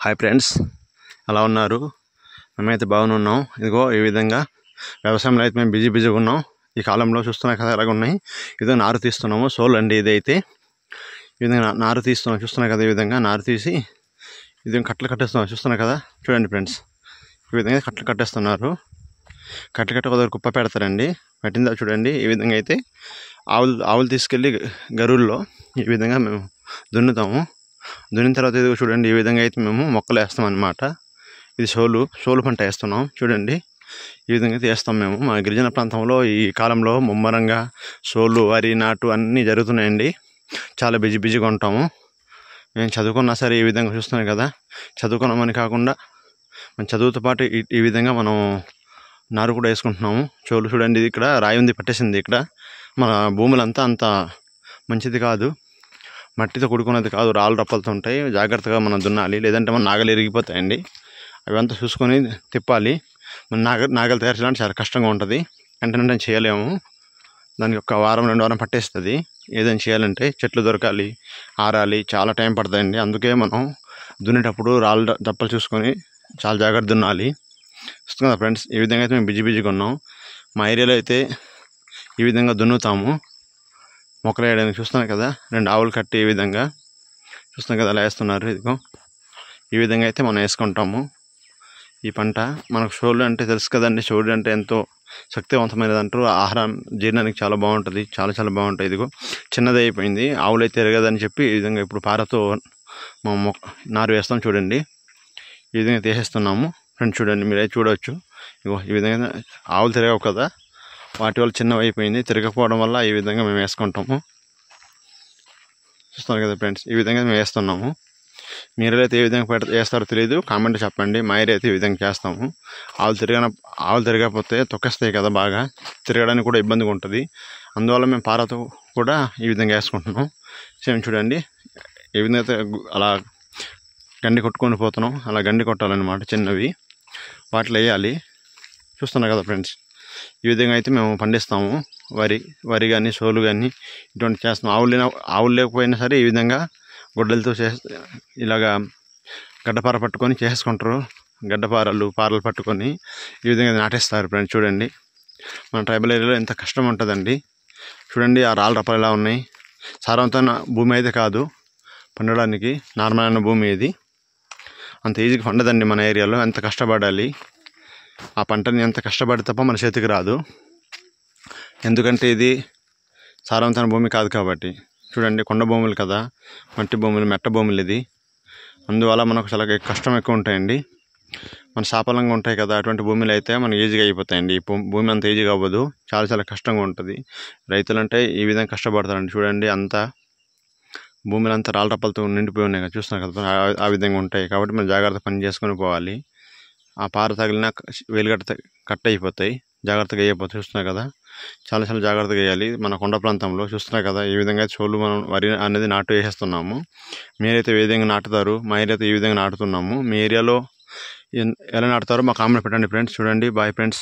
Hi friends, ఎలా ఉన్నారు? మేమైతే బాగానే ఉన్నాం. ఇదిగో ఈ విధంగా వ్యవసాయంలో అయితే మేము బిజీగా ఉన్నాం. ఈ కాలంలో చూస్తున్నా కదా ఎలాగ ఉన్నాయి. ఇదో నారు తీస్తున్నాము. సోల్ అండి ఇదైతే. ఈ విధంగా నారు తీస్తున్నాం. చూస్తున్నా కదా ఈ విధంగా నారు తీసి ఈ విధంగా కట్టలు కట్టేస్తున్నాం. చూస్తున్నా కదా, చూడండి ఫ్రెండ్స్. ఈ విధంగా కట్టలు కట్టేస్తున్నారు. కట్ట ఒక కుప్ప పెడతారండి. పెట్టిందా చూడండి. ఈ విధంగా అయితే ఆవులు తీసుకెళ్ళి గరువుల్లో ఈ విధంగా మేము దున్నుతాము. దున్నిన తర్వాత ఇది చూడండి, ఈ విధంగా అయితే మేము మొక్కలు వేస్తాం అన్నమాట. ఇది సోలు పంట వేస్తున్నాం. చూడండి, ఈ విధంగా అయితే వేస్తాం మేము. మా గిరిజన ప్రాంతంలో ఈ కాలంలో ముమ్మరంగా సోలు, వరి నాటు అన్నీ జరుగుతున్నాయండి. చాలా బిజీగా ఉంటాము. మేము చదువుకున్నా సరే ఈ విధంగా చూస్తున్నాం కదా, చదువుకున్నామని కాకుండా మన చదువుతో పాటు ఈ విధంగా మనం నారు కూడా వేసుకుంటున్నాము. చూడండి, ఇది ఇక్కడ రాయి ఉంది, పట్టేసింది. ఇక్కడ మన భూములంతా అంత మంచిది కాదు, మట్టితో కూడుకున్నది కాదు, రాళ్ళు రప్పలతో ఉంటాయి. జాగ్రత్తగా మనం దున్నాలి, లేదంటే మన నాగలు ఇరిగిపోతాయండి. అవి అంతా చూసుకొని తిప్పాలి. మన నాగలు తయారు చేయాలంటే చాలా కష్టంగా ఉంటుంది. వెంటనే చేయలేము. దానికి ఒక వారం 2 వారం పట్టేస్తుంది. ఏదైనా చేయాలంటే చెట్లు దొరకాలి, ఆరాలి, చాలా టైం పడుతుందండి. అందుకే మనం దున్నేటప్పుడు రాళ్ళు దప్పలు చూసుకొని చాలా జాగ్రత్త దున్నాలి. చూస్తుంది కదా ఫ్రెండ్స్, ఈ విధంగా అయితే మేము బిజీగా ఉన్నాం. మా ఏరియాలో అయితే ఈ విధంగా దున్నుతాము మొక్కలు వేయడానికి. చూస్తున్నాను కదా, 2 ఆవులు కట్టి ఈ విధంగా చూస్తున్నాం కదా, అలా వేస్తున్నారు. ఇదిగో ఈ విధంగా అయితే మనం వేసుకుంటాము ఈ పంట. మనకు షోల్డర్ అంటే తెలుసు కదండి, షోల్డర్ అంటే ఎంతో శక్తివంతమైనది అంటారు. ఆహారం జీర్ణానికి చాలా బాగుంటుంది, చాలా బాగుంటుంది. ఇదిగో చిన్నది అయిపోయింది, ఆవులు అయితే తిరగదని చెప్పి ఈ విధంగా ఇప్పుడు పారతో మా నారు వేస్తాం. చూడండి, ఈ విధంగా తీసేస్తున్నాము ఫ్రెండ్స్. చూడండి, మీరైతే చూడవచ్చు. ఇగో ఈ విధంగా ఆవులు తిరగవు కదా, వాటి వల్ల చిన్నవి అయిపోయింది. తిరగకపోవడం వల్ల ఈ విధంగా మేము వేసుకుంటాము. చూస్తున్నారు కదా ఫ్రెండ్స్, ఈ విధంగా మేము వేస్తున్నాము. మీరైతే ఏ విధంగా వేస్తారో తెలియదు, కామెంట్ చెప్పండి. మా ఏరియా అయితే ఈ విధంగా చేస్తాము. ఆవులు తిరగకపోతే తొక్కేస్తాయి కదా, బాగా తిరగడానికి కూడా ఇబ్బందిగా ఉంటుంది. అందువల్ల మేము పారతో కూడా ఈ విధంగా వేసుకుంటున్నాం. సేమ్ చూడండి, ఏ విధంగా అయితే అలా గండి కొట్టుకొని పోతున్నాం, అలా గండి కొట్టాలన్నమాట. చిన్నవి వాటిలో వేయాలి. చూస్తున్నారు కదా ఫ్రెండ్స్, ఈ విధంగా అయితే మేము పండిస్తాము. వరి కానీ సోలు కానీ ఇటువంటి చేస్తాం. ఆవులు లేకపోయినా సరే ఈ విధంగా గొడ్డలతో ఇలాగా గడ్డపార పట్టుకొని చేసుకుంటారు. పారలు పట్టుకొని ఈ విధంగా నాటేస్తారు ఫ్రెండ్స్. చూడండి, మన ట్రైబల్ ఏరియాలో ఎంత కష్టం ఉంటుందండి. చూడండి, ఆ రాళ్ళ రప్పలు ఎలా ఉన్నాయి. సారవంతమైన భూమి అయితే కాదు పండడానికి, నార్మల్ అయిన భూమి ఇది. అంత ఈజీగా పండదండి మన ఏరియాలో. ఎంత కష్టపడాలి, ఆ పంటని ఎంత కష్టపడి తప్ప మన చేతికి రాదు. ఎందుకంటే ఇది సారవంతమైన భూమి కాదు కాబట్టి. చూడండి, కొండ భూములు కదా, మట్టి భూములు, మెట్ట భూములు ఇది. అందువల్ల మనకు చాలా కష్టం ఎక్కువ ఉంటాయండి. మన సాఫల్యంగా ఉంటాయి కదా, అటువంటి భూములు అయితే మనకు ఈజీగా అయిపోతాయండి. ఈ భూమి అంత ఈజీగా అవ్వదు, చాలా కష్టంగా ఉంటుంది. రైతులు అంటే ఈ విధంగా కష్టపడతారండి. చూడండి, అంతా భూములు అంతా రాళ్ళ రప్పలతో నిండిపోయి ఉన్నాయి కదా, చూస్తున్నారు కదా, ఆ విధంగా ఉంటాయి. కాబట్టి మనం జాగ్రత్త పని చేసుకొని పోవాలి. ఆ పార తగిలిన వేలుగట్ట కట్ అయిపోతాయి, జాగ్రత్తగా వేయకపోతే. చూస్తున్నారు కదా, చాలా జాగ్రత్తగా వేయాలి. మన కొండ ప్రాంతంలో చూస్తున్నారు కదా, ఈ విధంగా చోళ్ళు మనం వరి అనేది నాటు వేసేస్తున్నాము. మీరైతే ఏ విధంగా నాటుతారు? మా ఏరియా అయితే ఈ విధంగా నాటుతున్నాము. మీ ఏరియాలో ఎలా నాటుతారో మా కామెంట్ పెట్టండి ఫ్రెండ్స్. చూడండి, బాయ్ ఫ్రెండ్స్.